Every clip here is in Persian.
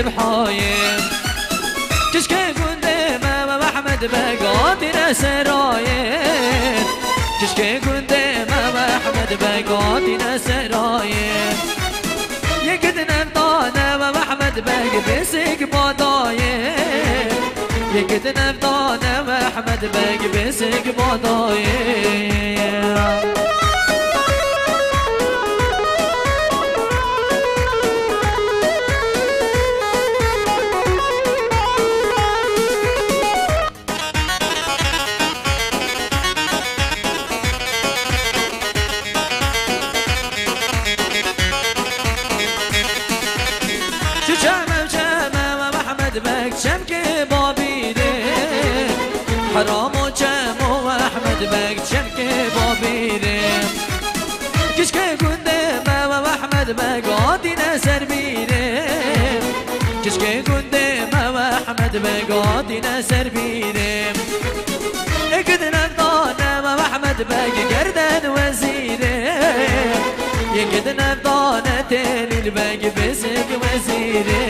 بحايم كشكي قدام احمد بقاتنا سرايم كشكي قدام احمد بقاتنا سرايم يقدنا بطانا احمد بق بسق بضايم يقدنا بطانا احمد بق بسق بضايم شمكي بابيدي حرام وشمو احمد بك شمكي بابيدي كشكي قدام احمد بك قاطنا سربيدي كشكي قدام احمد بك قاطنا سربيدي اكدنا بطانا احمد بك قردان وزيري يكدنا بطانا تاني الباق بسك وزيري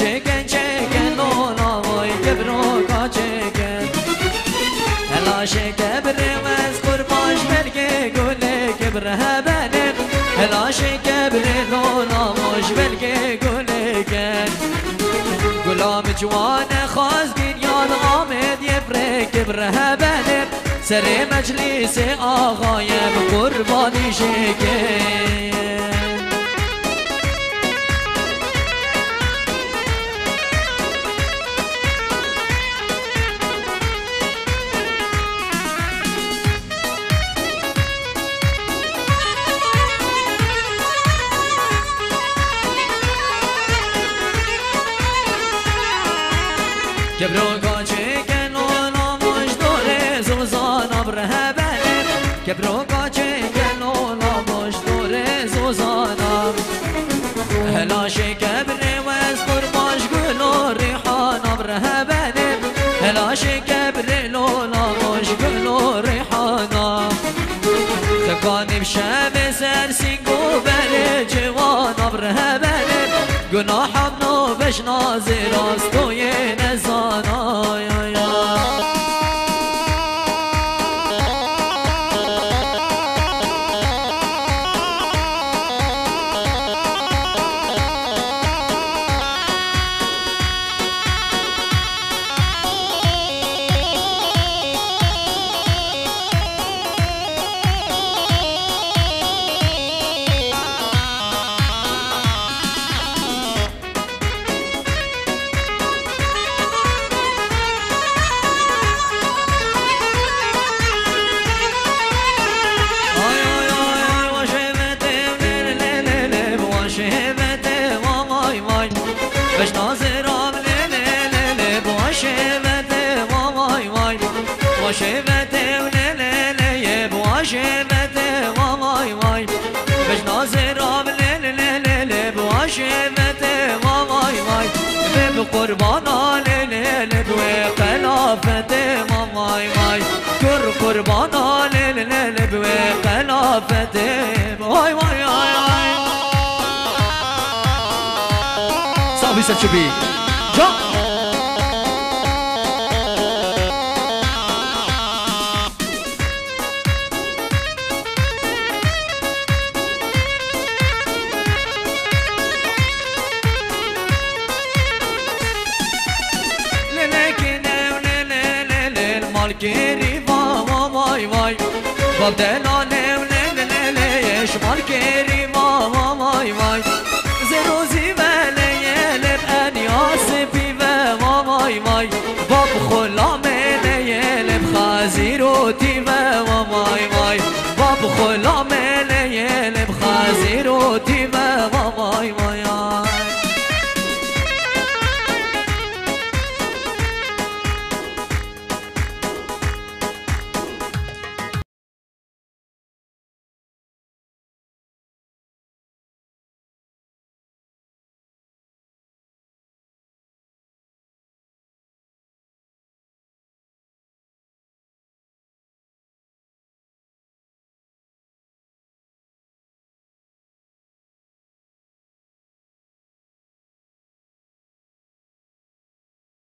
Chicken, chicken, no, no, boy, que broca, chicken. Ela shikebre mas kurbash belge gule kebrha benim. Ela shikebre no, no, bosh belge gule ken. Gulam jwan khaz ginyal Ahmed yefre kebrha benim. Sere meclis ağayem kurbani chicken. كبروكا chicken ولا مش دوري زوزان ابره بنم كبروكا chicken ولا مش دوري زوزان هلا شكبري واذكر مش قولوا ريحان ابره بنم هلا شكبري لولا مش قولوا ريحان تكاني بشمس ارسيقو بلي جوان ابره بنم گناه نو بش نازر از توی نزانا بش ناظرام ليلي بواشمته وای وای واشمته ليلي بواشمته وای وای بش ناظرام ليلي بواشمته وای وای بقربانا ليلي بقلافته وای وای قربانا ليلي بقلافته وای وای وای Salve Sete Bi. Jump. مالكيري واي واي باب دلالي وليش مالكيري واي واي زروزي بليل بأنياس بيبا واي واي باب خلام ليل بخازيروتي واي واي باب خلام ليل بخازيروتي واي واي